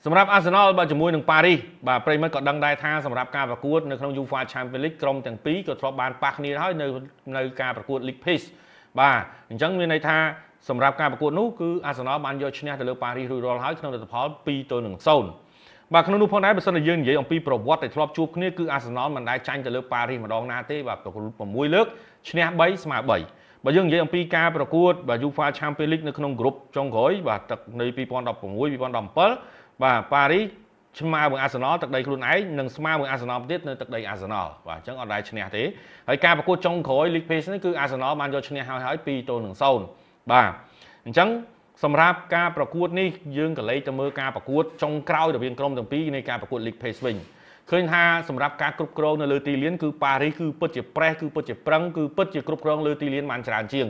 សម្រាប់ Arsenal បាទជាមួយនឹង Paris បាទប្រិមិត្តក៏ដឹងដែរថាសម្រាប់ការប្រកួតនៅក្នុង UEFA Champions League ក្រុមទាំងពីរក៏ធ្លាប់បានប៉ះគ្នាហើយនៅការប្រកួត League Pace បាទអញ្ចឹងមានន័យថាសម្រាប់ការប្រកួតនោះគឺ Arsenal បានយកឈ្នះទៅលើ Paris រួចរាល់ហើយក្នុងលទ្ធផល2-0 បាទក្នុងនោះផងដែរបើសិនជាយើងនិយាយអំពីប្រវត្តិដែលធ្លាប់ជួបគ្នាគឺ Arsenal មិនដែលចាញ់ទៅលើ Paris ម្ដងណាទេបាទប្រកួត6លើកឈ្នះ3ស្មើ3បើយើងនិយាយអំពីការប្រកួតបាទ UEFA Champions League នៅក្នុងក្រុមចុងក្រោយបាទទឹកនៅ2016 2017បាទ Paris ស្មើនឹង Arsenal ទឹកដីខ្លួនឯងនិងស្មើនឹង Arsenal ទៀតនៅទឹកដី Arsenal បាទអញ្ចឹងអត់ដែលឈ្នះទេហើយការប្រកួតចុងក្រោយ League Pace នេះគឺ Arsenal បានយកឈ្នះហើយ2-0បាទអញ្ចឹងសម្រាប់ការប្រកួតនេះយើងក៏លេខទៅមើលការប្រកួតចុងក្រោយរវាងក្រុមទាំងពីរនៃការប្រកួត League Pace វិញឃើញថាសម្រាប់ការគ្រប់គ្រងនៅលើទីលានគឺ Paris គឺពិតជាប្រេះគឺពិតជាប្រឹងគឺពិតជាគ្រប់គ្រងលើទីលានបានច្រើនជាង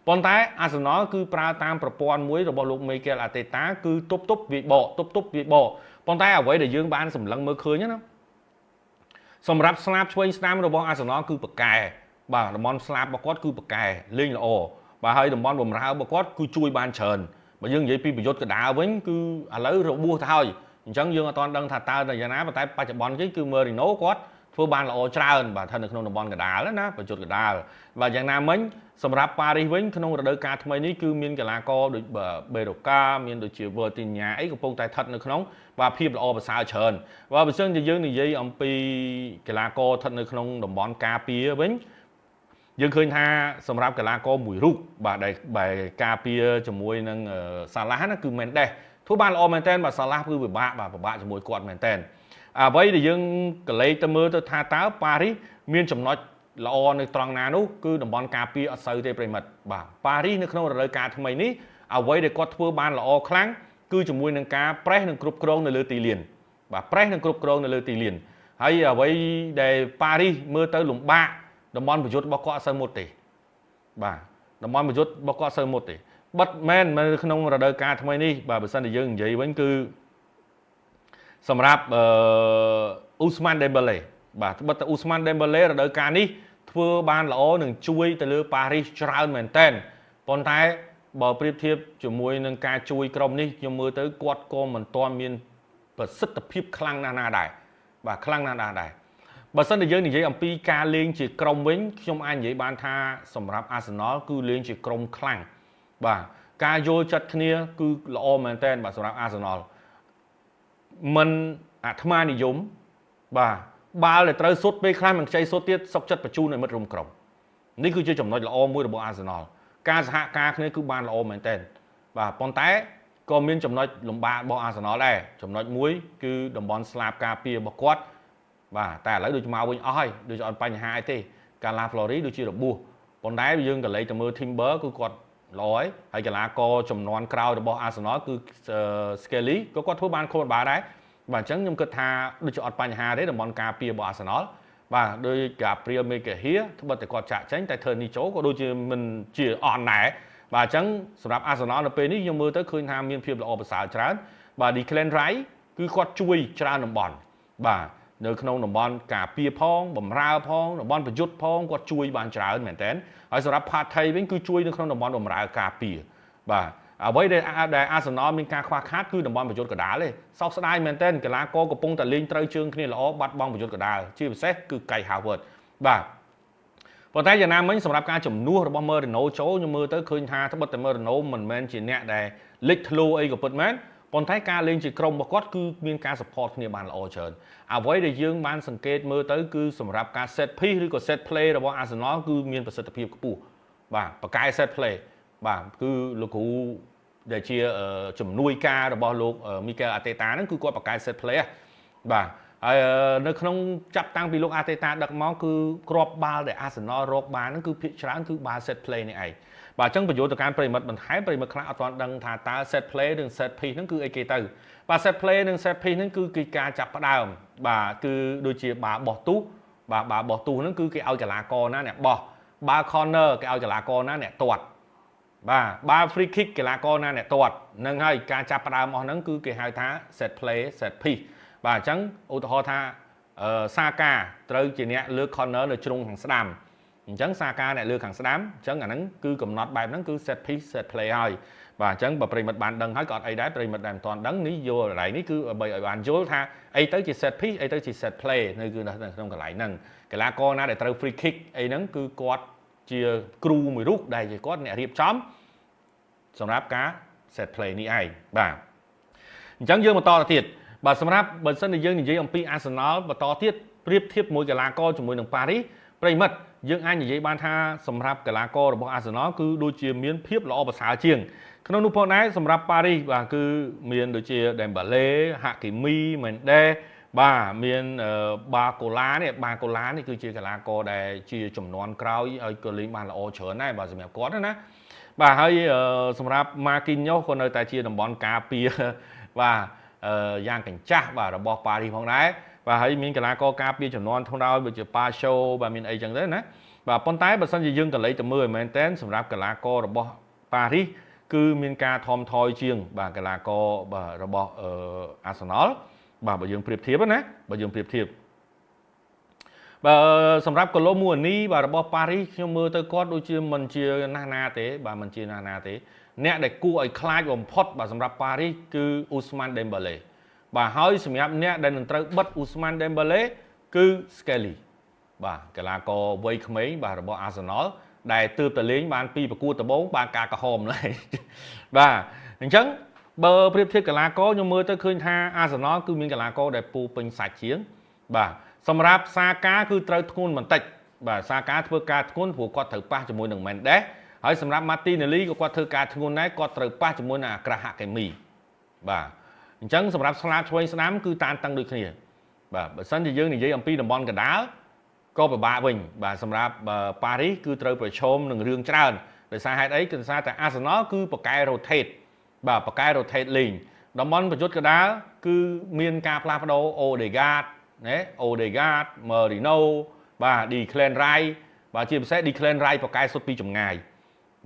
ប៉ុន្តែ Arsenal គឺប្រើតាមប្រព័ន្ធមួយរបស់លោក Mikel Arteta គឺទប់វាយបកប៉ុន្តែអ្វីដែលយើងបានសម្លឹងមើលឃើញណាសម្រាប់ស្នាបឆ្វេងស្ដាំរបស់ Arsenal គឺប៉កែបាទតំបន់ស្លាបរបស់គាត់គឺប៉កែលេងល្អបាទហើយតំបន់បំរើរបស់គាត់គឺជួយបានច្រើនបើយើងនិយាយពីប្រយុទ្ធកដាលវិញគឺឥឡូវរបួសទៅហើយអញ្ចឹងយើងអត់ទាន់ដឹងថាតើយ៉ាងណាប៉ុន្តែបច្ចុប្បន្ននេះគឺ Merino គាត់ធ្វើបានល្អច្រើនបាទថានៅក្នុងតំបន់កដាលណាប្រយុទ្ធកដាលបាទយ៉ាងណាមិញសម្រាប់ Paris វិញក្នុងរដូវកាលថ្មីនេះគឺមានកីឡាករដូច Beroka មានដូចជា Vertinha អីកំពុងតែស្ថិតនៅក្នុងបាទភាពល្អប្រសើរច្រើនបាទបើមិនជាយើងនិយាយអំពីកីឡាករស្ថិតនៅក្នុងតំបន់ការពារវិញយើងឃើញថាសម្រាប់កីឡាករមួយរូបបាទដែលការពារជាមួយនឹងសាឡាណាគឺ Mendes ធ្វើបានល្អមែនតើបាទសាឡាគឺពិបាកជាមួយគាត់មែនតើអ្វីដែលយើងកលេចទៅមើលទៅថាតើ Paris មានចំណុចល្អនៅត្រង់ណានោះគឺតំបន់ការពារអត់សូវទេប្រិមិត្តបាទ Paris នៅក្នុងរដូវកាលថ្មីនេះអ្វីដែលគាត់ធ្វើបានល្អខ្លាំងគឺជាមួយនឹងការប្រេះនិងគ្រប់គ្រងនៅលើទីលានបាទប្រេះនិងគ្រប់គ្រងនៅលើទីលានហើយអ្វីដែល Paris មើលទៅលំបាកតំបន់ប្រយុទ្ធរបស់គាត់អត់សូវមុតទេបាទតំបន់ប្រយុទ្ធរបស់គាត់អត់សូវមុតទេបិទមែននៅក្នុងរដូវកាលថ្មីនេះបាទបើសិនជាយើងនិយាយវិញគឺសម្រាប់Ousmane Dembélé បាទត្បិតតែ Ousmane Dembélé រដូវកាលនេះធ្វើបានល្អនឹងជួយទៅលើ Paris ច្រើនមែនតើប៉ុន្តែបើប្រៀបធៀបជាមួយនឹងការជួយក្រុមនេះខ្ញុំមើលទៅគាត់ក៏មិនទាន់មានប្រសិទ្ធភាពខ្លាំងណាស់ណាដែរបាទខ្លាំងណាស់ដែរបើសិនជាយើងនិយាយអំពីការលេងជាក្រុមវិញខ្ញុំអាចនិយាយបានថាសម្រាប់ Arsenal គឺលេងជាក្រុមខ្លាំងបាទការយល់ចិត្តគ្នាគឺល្អមែនតើបាទសម្រាប់ Arsenal មិនអាត្មានិយមបាទបាល់ដែលត្រូវសុទ្ធពេលខ្លះមិនខ្ចីសុទ្ធទៀតសុកចិត្តបញ្ជូនឲ្យមិត្តរួមក្រុមនេះគឺជាចំណុចល្អមួយរបស់ Arsenal ការសហការគ្នាគឺបានល្អមែនតើបាទប៉ុន្តែក៏មានចំណុចលំបាករបស់ Arsenal ដែរចំណុចមួយគឺតំបន់ស្លាបការពាររបស់គាត់បាទតែឥឡូវដូចមកវិញអស់ហើយដូចអត់បញ្ហាអីទេកាឡា Flori ដូចជារបួសប៉ុន្តែយើងក៏លេខទៅមើល Timber គឺគាត់ល្អហើយកីឡាករចំនួនក្រោយរបស់ Arsenal គឺ Skelly ក៏គាត់ធ្វើបានខុសបាដែរបាទអញ្ចឹងខ្ញុំគិតថាដូចជាអត់បញ្ហាទេតំបន់ការពាររបស់ Arsenal បាទដោយ Gabriel Magalhaes ត្បិតតែគាត់ចាក់ចេញតែ Tony Cho ក៏ដូចជាមិនជាអន់ដែរបាទអញ្ចឹងសម្រាប់ Arsenal នៅពេលនេះខ្ញុំមើលទៅឃើញថាមានភាពល្អប្រសើរច្រើនបាទ Declan Rice គឺគាត់ជួយច្រើនតំបន់បាទនៅក្នុងតំបន់ការពារផងបំរើផងតំបន់ប្រយុទ្ធផងគាត់ជួយបានច្រើនមែនតើហើយសម្រាប់ Partey វិញគឺជួយនៅក្នុងតំបន់បំរើការពារបាទអ្វីដែល Arsenal មានការខ្វះខាតគឺតំបន់ប្រយុទ្ធកដាលទេសោកស្ដាយមែនតើកីឡាករកំពុងតែលេងត្រូវជើងគ្នាល្អបាត់បង់ប្រយុទ្ធកដាលជាពិសេសគឺ Kai Havertz បាទប៉ុន្តែយ៉ាងណាមិញសម្រាប់ការជំនួសរបស់ Merino ចូលខ្ញុំមើលទៅឃើញថាត្បិតតែ Merino មិនមែនជាអ្នកដែលលេចធ្លោអីក៏ពិតមែនប៉ុន្តែការលេងជាក្រុមរបស់គាត់គឺមានការ support គ្នាបានល្អច្រើនអ្វីដែលយើងបានសង្កេតមើលទៅគឺសម្រាប់ការ set piece ឬក៏ set play របស់ Arsenal គឺមានប្រសិទ្ធភាពខ្ពស់បាទបកកាយ set play បាទគឺលោកគ្រូដែលជាជំនួយការរបស់លោក Mikel Arteta ហ្នឹងគឺគាត់បកកាយ set play បាទហើយនៅក្នុងចាប់តាំងពីលោក Arteta ដឹកមកគឺគ្រាប់បាល់ដែល Arsenal រកបានហ្នឹងគឺភាគច្រើនគឺបាល់ set play នេះឯងបាទអញ្ចឹងបញ្យល់ទៅកាន់ប្រិមិត្តបន្ថែមប្រិមិត្តខ្លះអត់ទាន់ដឹងថាតើ set play និង set piece ហ្នឹងគឺអីគេទៅបាទ set play និង set piece ហ្នឹងគឺការចាប់ផ្ដើមបាទគឺដូចជាបាល់បោះទូសបាទបាល់បោះទូសហ្នឹងគឺគេឲ្យកីឡាករណាអ្នកបោះបាល់ corner គេឲ្យកីឡាករណាអ្នកទាត់បាទបាល់ free kick កីឡាករណាអ្នកទាត់ហ្នឹងហើយការចាប់ផ្ដើមអស់ហ្នឹងគឺគេហៅថា set play set piece បាទអញ្ចឹងឧទាហរណ៍ថាសាកាត្រូវជាអ្នកលើក corner នៅជ្រុងខាងស្ដាំអញ្ចឹងសាកាអ្នកលើកខាងស្ដាំអញ្ចឹងអាហ្នឹងគឺកំណត់បែបហ្នឹងគឺ set piece set play ហើយ បាទអញ្ចឹងបើប្រិមិត្តបានដឹងហើយក៏អត់អីដែរប្រិមិត្តដែលមិនទាន់ដឹងនេះយកកន្លែងនេះគឺដើម្បីឲ្យបានយល់ថាអីទៅជា set piece អីទៅជា set play នៅគឺនៅក្នុងកន្លែងហ្នឹងកីឡាករណាដែលត្រូវ free kick អីហ្នឹងគឺគាត់ជាគ្រូមួយរូបដែលជាគាត់អ្នករៀបចំសម្រាប់ការ set play នេះឯងបាទអញ្ចឹងយើងបន្តទៅទៀតបាទសម្រាប់បើសិនជាយើងនិយាយអំពី Arsenal បន្តទៀតប្រៀបធៀបមួយកីឡាករជាមួយនឹង Paris ប្រិមិត្តយើងអាចនិយាយបានថាសម្រាប់កីឡាកររបស់ Arsenal គឺដូចជាមានភាពល្អប្រសើរជាងក្នុងនោះផងដែរសម្រាប់ Paris បាទគឺមានដូចជា Dembele Hakimi Mendes បាទមានBarcola នេះគឺជាកីឡាករដែលជាចំនួនក្រោយហើយក៏លេងបានល្អច្រើនដែរបាទសម្រាប់គាត់ណាបាទហើយសម្រាប់ Marquinhos ក៏នៅតែជាតំបន់ការពារបាទយ៉ាងកញ្ចាស់បាទរបស់ Paris ផងដែរបាទហើយមានកីឡាករការពារចំនួនធំដល់ដូចជា Pacho បាទមានអីចឹងទៅណាបាទប៉ុន្តែបើសិនជាយើងកលេចទៅមើលឲ្យមែនតើសម្រាប់កីឡាកររបស់ Paris គឺមានការថមថយជាងបាទកីឡាករបាទរបស់ Arsenal បាទបើយើងប្រៀបធៀបណាបើយើងប្រៀបធៀបបាទសម្រាប់កូឡូម៉ូនីបាទរបស់ Paris ខ្ញុំមើលទៅគាត់ដូចជាមិនជាណាទេបាទមិនជាណាទេអ្នកដែលគួរឲ្យខ្លាចបំផុតបាទសម្រាប់ Paris គឺ Ousmane Dembele បាទហើយសម្រាប់អ្នកដែលនឹងត្រូវបិទ Ousmane Dembele គឺ Skelly បាទកីឡាករវ័យក្មេងបាទរបស់ Arsenal ដែលទើបតែលេងបានពីប្រកួតដំបូងបានការក្រហមឡើយបាទអញ្ចឹងបើប្រៀបធៀបកីឡាករខ្ញុំមើលទៅឃើញថា Arsenal គឺមានកីឡាករដែលពោពេញសាច់ជាងបាទសម្រាប់សាកាគឺត្រូវធ្ងន់បន្តិចបាទសាកាធ្វើការធ្ងន់ព្រោះគាត់ត្រូវប៉ះជាមួយនឹង Mendes ហើយសម្រាប់ Martinelli ក៏គាត់ធ្វើការធ្ងន់ដែរគាត់ត្រូវប៉ះជាមួយនឹង Achraf Hakimi បាទអញ្ចឹងសម្រាប់ស្លាបឆ្វេងស្ដាំគឺតានតឹងដូចគ្នាបាទបើសិនជាយើងនិយាយអំពីតំបន់កណ្ដាលក៏ពិបាកវិញបាទសម្រាប់ Paris គឺត្រូវប្រឈមនឹងរឿងច្រើនដោយសារហេតុអីគឺដោយសារតែ Arsenal គឺបកកែ rotate បាទបកកែ rotate លេងតំបន់ប្រយុទ្ធកណ្ដាលគឺមានការផ្លាស់ប្ដូរ Odegaard ណា Odegaard Merino បាទ Declan Rice បាទជាពិសេស Declan Rice បកកែសុទ្ធពីចម្ងាយ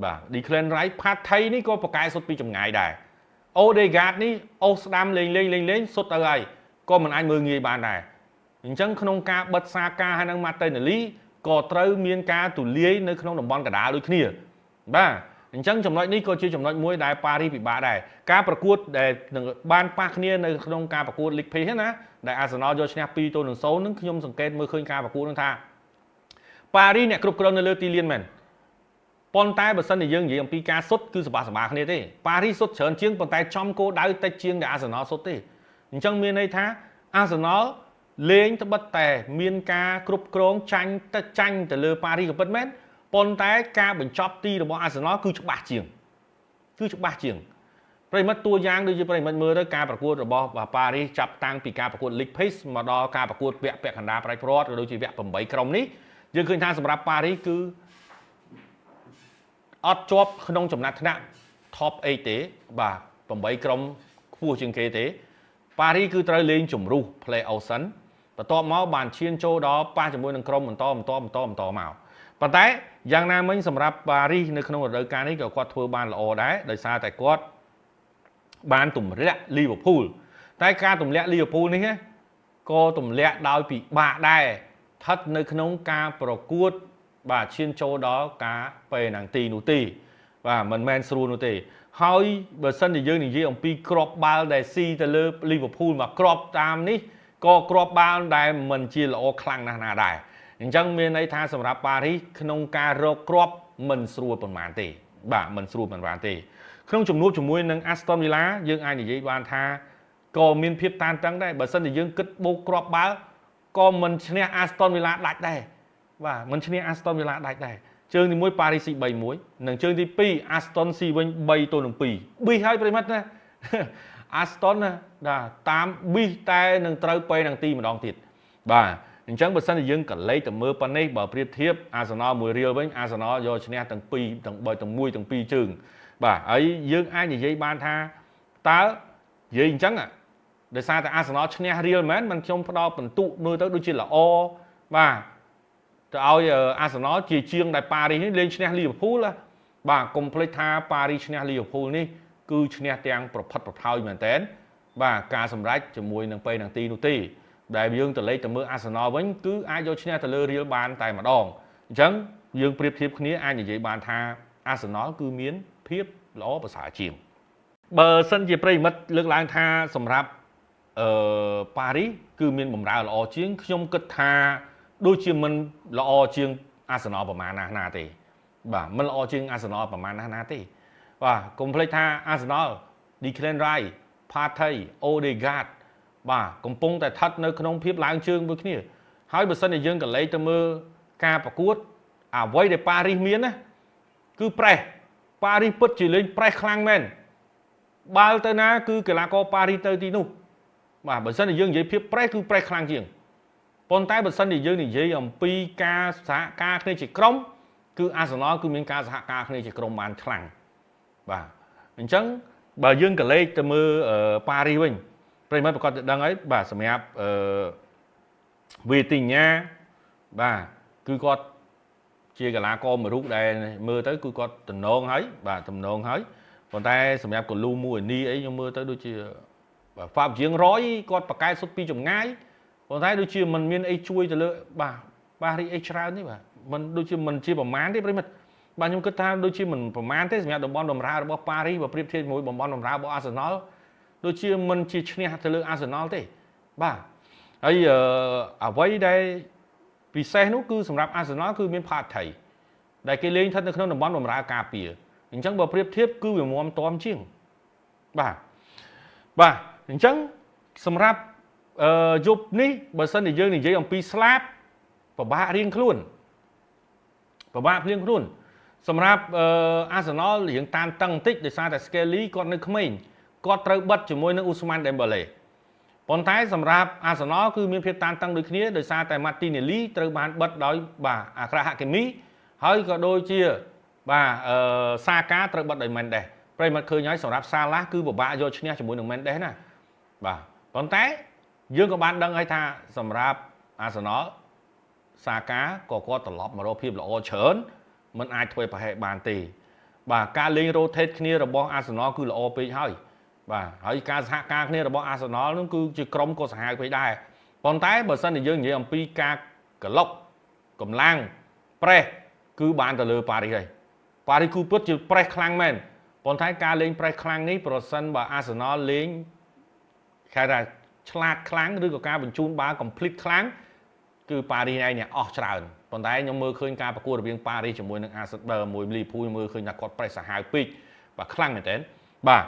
បាទ Declan Rice ផាត់ថៃនេះក៏បកកែសុទ្ធពីចម្ងាយដែរOdegaard នេះអូសស្ដាំលេងសុទ្ធទៅហើយក៏មិនអាចមើលងាយបានដែរអញ្ចឹងក្នុងការបិទសាកាហើយនឹង Martinelli ក៏ត្រូវមានការទូលាយនៅក្នុងតំបន់កណ្ដាលដូចគ្នាបាទអញ្ចឹងចំណុចនេះក៏ជាចំណុចមួយដែល Paris ពិបាកដែរការប្រកួតដែលនឹងបានប៉ះគ្នានៅក្នុងការប្រកួត League Pass ណាដែល Arsenal យកឈ្នះ 2-0 នឹងខ្ញុំសង្កេតមើលឃើញការប្រកួតនឹងថា Paris អ្នកគ្រប់គ្រងនៅលើទីលានមែនប៉ុន្តែបើសិនជាយើងនិយាយអំពីការសុទ្ធគឺសបាគ្នាទេ Paris សុទ្ធច្រើនជាងប៉ុន្តែចំគោលដៅតិចជាងដែល Arsenal សុទ្ធទេអញ្ចឹងមានន័យថា Arsenal លេងត្បិតតែមានការគ្រប់គ្រងចាញ់ទៅលើ Paris ក៏ពិតមែនប៉ុន្តែការបញ្ចប់ទីរបស់ Arsenal គឺច្បាស់ជាងប្រិមិត្តតួយ៉ាងដូចជាប្រិមិត្តមើលទៅការប្រកួតរបស់ Paris ចាប់តាំងពីការប្រកួត League Pass មកដល់ការប្រកួតវគ្គពាក់កណ្ដាលប្រៃព្រាត់ក៏ដូចជាវគ្គ8ក្រុមនេះយើងឃើញថាសម្រាប់ Paris គឺអត់ជាប់ក្នុងចំណាត់ថ្នាក់ top 8ទេបាទ8ក្រុមខ្ពស់ជាងគេទេ Paris គឺត្រូវលេងជម្រុះ play-off សិនបន្ទាប់មកបានឈានចូលដល់ប៉ះជាមួយនឹងក្រុមបន្តមកប៉ុន្តែយ៉ាងណាមិញសម្រាប់ Paris នៅក្នុងរដូវកាលនេះក៏គាត់ធ្វើបានល្អដែរដោយសារតែគាត់បានទម្លាក់ Liverpool តែការទម្លាក់ Liverpool នេះក៏ទម្លាក់ដោយពិបាកដែរស្ថិតនៅក្នុងការប្រកួតបាទឈានចូលដល់ការពេណាំងទីនោះទេបាទមិនមែនស្រួលនោះទេហើយបើសិនជាយើងនិយាយអំពីគ្រាប់បាល់ដែលស៊ីទៅលើ Liverpool មកគ្រាប់តាមនេះក៏គ្រាប់បាល់ដែលមិនជាល្អខ្លាំងណាស់ណាដែរអញ្ចឹងមានន័យថាសម្រាប់ Paris ក្នុងការរកគ្រាប់មិនស្រួលប៉ុន្មានទេបាទមិនស្រួលប៉ុន្មានទេក្នុងជំនួបជាមួយនឹង Aston Villa យើងអាចនិយាយបានថាក៏មានភាពតានតឹងដែរបើសិនជាយើងគិតបូកគ្រាប់បាល់ក៏មិនឈ្នះ Aston Villa ដាច់ដែរបាទមិនឈ្នះ Aston Villa ដាច់ដែរជើងទី1 Paris ស៊ី 3-1 និងជើងទី2 Aston ស៊ីវិញ 3-2 ប៊ីហើយប្រិមិត្តណា Aston ណាតាមប៊ីតែនឹងត្រូវពេនឹងទីម្ដងទៀតបាទអញ្ចឹងបើសិនជាយើងកលេចទៅមើលប៉ុណ្ណេះបើប្រៀបធៀប Arsenal មួយរៀលវិញ Arsenal យកឈ្នះទាំង2ទាំង1ជើងបាទហើយយើងអាចនិយាយបានថាតើនិយាយអញ្ចឹងដោយសារតែ Arsenal ឈ្នះរៀលមែនមិនខ្ញុំផ្ដល់បន្ទុកមើលទៅដូចជាល្អបាទទៅឲ្យ Arsenal ជាជាងដែល Paris នេះលេងឈ្នះ Liverpool បាទកុំភ្លេចថា Paris ឈ្នះ Liverpool នេះគឺឈ្នះទាំងប្រផិតប្រផោយមែនតើបាទការសម្រេចជាមួយនឹងពេនឹងទីនោះទេដែលយើងទៅលេខទៅមើល Arsenal វិញគឺអាចយកឈ្នះទៅលើ Real បានតែម្ដងអញ្ចឹងយើងប្រៀបធៀបគ្នាអាចនិយាយបានថា Arsenal គឺមានភាពល្អប្រសើរជាង បើសិនជាប្រិមិត្តលើកឡើងថាសម្រាប់ប៉ារីសគឺមានបម្រើល្អជាងខ្ញុំគិតថាដូចជាមិនល្អជាងអាសនលប្រមាណណាទេបាទមិនល្អជាងអាសនលប្រមាណណាទេបាទកុំភ្លេចថាអាសនល Declan Rice Partey Odegaard បាទកំពុងតែស្ថិតនៅក្នុងភាពឡើងជើងមួយគ្នាហើយបើសិនជាយើងក៏លេខទៅមើលការប្រកួតអ្វីដែលប៉ារីសមានណាគឺប្រេសប៉ារីសពិតជាលេងប្រេសខ្លាំងមែនបាល់ទៅណាគឺកីឡាករប៉ារីសទៅទីនោះបាទបើសិនជាយើងនិយាយភាពប្រេសគឺប្រេសខ្លាំងជាងប៉ុន្តែបើសិនជាយើងនិយាយអំពីការសហការគ្នាជាក្រុមគឺអាសនលគឺមានការសហការគ្នាជាក្រុមបានខ្លាំងបាទអញ្ចឹងបើយើងក៏លេខទៅមើលប៉ារីសវិញប្រិយមិត្តប្រកាសទៅដឹងហើយបាទសម្រាប់វីទីញ៉ាបាទគឺគាត់ជាកីឡាករមួយរូបដែលមើលទៅគឺគាត់តំណងហើយបាទតំណងហើយប៉ុន្តែសម្រាប់កលូមួយនីអីខ្ញុំមើលទៅដូចជាហ្វាប់ជាង100គាត់ប្រកែកសុទ្ធពីចម្ងាយប៉ុន្តែដូចជាមិនមានអីជួយទៅលើបាទប៉ារីសអីច្រើនទេបាទមិនដូចជាមិនជាប្រមាណទេប្រិមិត្តបាទខ្ញុំគិតថាដូចជាមិនប្រមាណទេសម្រាប់តំបន់បម្រើរបស់ប៉ារីសបើប្រៀបធៀបជាមួយតំបន់បម្រើរបស់អាសនលដូចជាមិនជាឈ្នះទៅលើអាសនលទេបាទហើយអ្វីដែលពិសេសនោះគឺសម្រាប់អាសនលគឺមានផាតថៃដែលគេលេងស្ថិតនៅក្នុងតំបន់បម្រើការពារអញ្ចឹងបើប្រៀបធៀបគឺវាមាំទាំជាងបាទអញ្ចឹងសម្រាប់យប់នេះបើសិនជាយើងនិយាយអំពីស្លាបពិបាករៀងខ្លួនសម្រាប់អាសនលរៀងតានតឹងបន្តិចដោយសារតែ Skelly គាត់នៅក្មេងគាត់ត្រូវបិទជាមួយនឹង Ousmane Dembélé ប៉ុន្តែសម្រាប់អាសនលគឺមានភាពតានតឹងដូចគ្នាដោយសារតែ Martinelli ត្រូវបានបិទដោយបាទអាក្រាហាគីមីហើយក៏ដូចជាបាទសាកាត្រូវបិទដោយ Mendes ប្រិយមិត្តឃើញហើយសម្រាប់សាឡាគឺពិបាកយកឈ្នះជាមួយនឹង Mendes ណាបាទប៉ុន្តែយើងក៏បានដឹងហើយថាសម្រាប់អាសនលសាកាក៏គាត់ត្រឡប់មករកភាពល្អច្រើនមិនអាចធ្វើប្រហែលបានទេបាទការលេង rotate គ្នារបស់អាសនលគឺល្អពេកហើយបាទហើយការសហការគ្នារបស់អាសនលនោះគឺជាក្រុមក៏សាហាវពេកដែរប៉ុន្តែបើសិនជាយើងនិយាយអំពីការក្លុកកម្លាំងប្រេសគឺបានទៅលើប៉ារីសហើយប៉ារីសគឺពិតជាប្រេសខ្លាំងមែនប៉ុន្តែការលេងប្រេសខ្លាំងនេះប្រសិនបើអាសនលលេងគេថាឆ្លាតខ្លាំងឬក៏ការបញ្ជូនបាល់ complete ខ្លាំងគឺប៉ារីសឯងនេះអស់ច្រើនប៉ុន្តែខ្ញុំមើលឃើញការប្រកួតរវាងប៉ារីសជាមួយនឹងអាសនលមួយលីភូលមើលឃើញថាគាត់ប្រេសសាហាវពេកបាទខ្លាំងមែនទែនបាទ